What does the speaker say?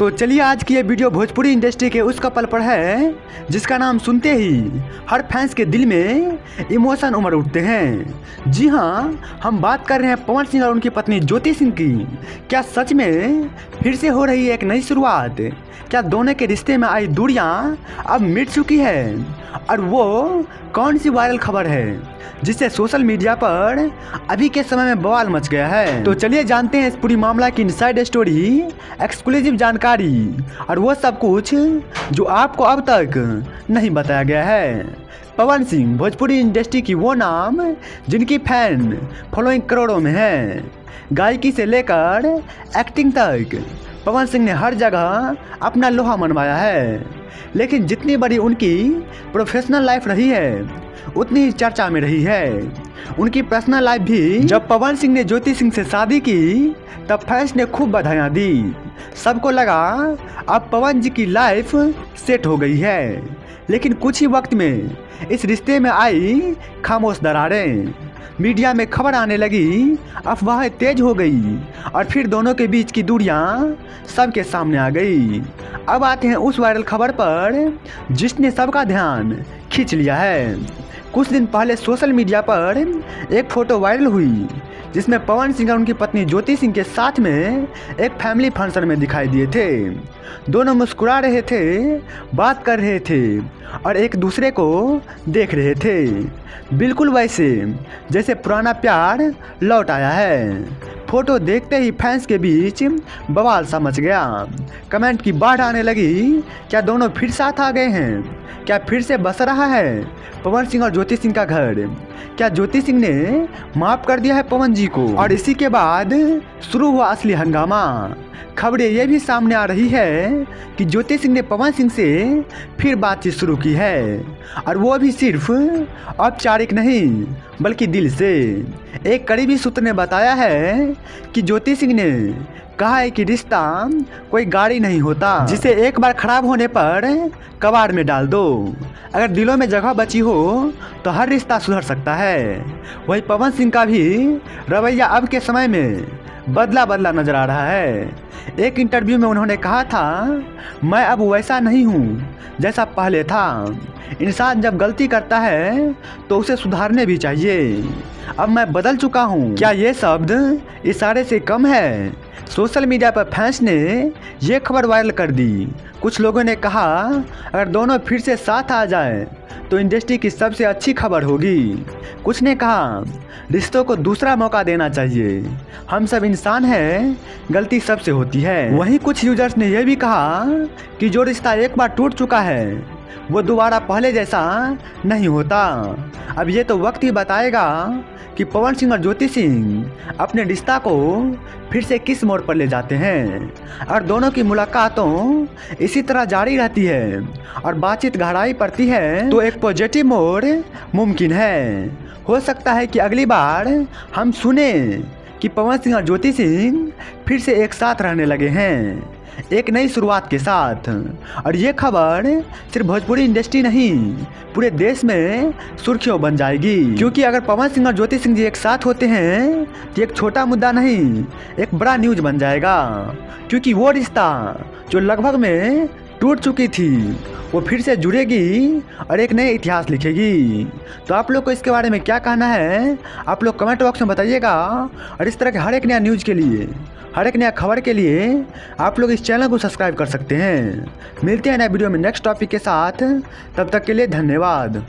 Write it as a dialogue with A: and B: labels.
A: तो चलिए आज की ये वीडियो भोजपुरी इंडस्ट्री के उस कपल पर है जिसका नाम सुनते ही हर फैंस के दिल में इमोशन उमड़ उठते हैं। जी हाँ, हम बात कर रहे हैं पवन सिंह और उनकी पत्नी ज्योति सिंह की। क्या सच में फिर से हो रही है एक नई शुरुआत? क्या दोनों के रिश्ते में आई दूरियां अब मिट चुकी है? और वो कौन सी वायरल खबर है जिससे सोशल मीडिया पर अभी के समय में बवाल मच गया है? तो चलिए जानते हैं इस पूरी मामला की इनसाइड स्टोरी, एक्सक्लूसिव जानकारी और वो सब कुछ जो आपको अब तक नहीं बताया गया है। पवन सिंह भोजपुरी इंडस्ट्री की वो नाम जिनकी फैन फॉलोइंग करोड़ों में है। गायकी से लेकर एक्टिंग तक पवन सिंह ने हर जगह अपना लोहा मनवाया है। लेकिन जितनी बड़ी उनकी प्रोफेशनल लाइफ रही है उतनी ही चर्चा में रही है उनकी पर्सनल लाइफ भी। जब पवन सिंह ने ज्योति सिंह से शादी की तब फैंस ने खूब बधाइयाँ दी। सबको लगा अब पवन जी की लाइफ सेट हो गई है। लेकिन कुछ ही वक्त में इस रिश्ते में आई खामोश दरारें। मीडिया में खबर आने लगी, अफवाहें तेज हो गई और फिर दोनों के बीच की दूरियां सबके सामने आ गई। अब आते हैं उस वायरल खबर पर जिसने सबका ध्यान खींच लिया है। कुछ दिन पहले सोशल मीडिया पर एक फ़ोटो वायरल हुई जिसमें पवन सिंह और उनकी पत्नी ज्योति सिंह के साथ में एक फैमिली फंक्शन में दिखाई दिए थे। दोनों मुस्कुरा रहे थे, बात कर रहे थे और एक दूसरे को देख रहे थे, बिल्कुल वैसे जैसे पुराना प्यार लौट आया है। फोटो देखते ही फैंस के बीच बवाल सा मच गया। कमेंट की बाढ़ आने लगी। क्या दोनों फिर साथ आ गए हैं? क्या फिर से बस रहा है पवन सिंह और ज्योति सिंह का घर? क्या ज्योति सिंह ने माफ़ कर दिया है पवन जी को? और इसी के बाद शुरू हुआ असली हंगामा। खबरें ये भी सामने आ रही है कि ज्योति सिंह ने पवन सिंह से फिर बातचीत शुरू की है और वो भी सिर्फ औपचारिक नहीं बल्कि दिल से। एक करीबी सूत्र ने बताया है कि ज्योति सिंह ने कहा है कि रिश्ता कोई गाड़ी नहीं होता जिसे एक बार खराब होने पर कबाड़ में डाल दो। अगर दिलों में जगह बची हो तो हर रिश्ता सुधर सकता है। वही पवन सिंह का भी रवैया अब के समय में बदला नजर आ रहा है। एक इंटरव्यू में उन्होंने कहा था, मैं अब वैसा नहीं हूँ जैसा पहले था। इंसान जब गलती करता है तो उसे सुधारने भी चाहिए। अब मैं बदल चुका हूँ। क्या ये शब्द इशारे से कम है? सोशल मीडिया पर फैंस ने ये खबर वायरल कर दी। कुछ लोगों ने कहा अगर दोनों फिर से साथ आ जाए तो इंडस्ट्री की सबसे अच्छी खबर होगी। कुछ ने कहा रिश्तों को दूसरा मौका देना चाहिए, हम सब इंसान हैं, गलती सबसे होती है। वहीं कुछ यूजर्स ने यह भी कहा कि जो रिश्ता एक बार टूट चुका है वो दोबारा पहले जैसा नहीं होता। अब ये तो वक्त ही बताएगा कि पवन सिंह और ज्योति सिंह अपने रिश्ता को फिर से किस मोड़ पर ले जाते हैं। और दोनों की मुलाकातों इसी तरह जारी रहती है और बातचीत गहराई पड़ती है तो एक पॉजिटिव मोड़ मुमकिन है। हो सकता है कि अगली बार हम सुने कि पवन सिंह और ज्योति सिंह फिर से एक साथ रहने लगे हैं एक नई शुरुआत के साथ। और ये खबर सिर्फ भोजपुरी इंडस्ट्री नहीं पूरे देश में सुर्खियों बन जाएगी। क्योंकि अगर पवन सिंह और ज्योति सिंह जी एक साथ होते हैं तो एक छोटा मुद्दा नहीं, एक बड़ा न्यूज बन जाएगा। क्योंकि वो रिश्ता जो लगभग में टूट चुकी थी वो फिर से जुड़ेगी और एक नए इतिहास लिखेगी। तो आप लोग को इसके बारे में क्या कहना है आप लोग कमेंट बॉक्स में बताइएगा। और इस तरह के हर एक नया न्यूज़ के लिए, हर एक नया खबर के लिए आप लोग इस चैनल को सब्सक्राइब कर सकते हैं। मिलते हैं नए वीडियो में नेक्स्ट टॉपिक के साथ, तब तक के लिए धन्यवाद।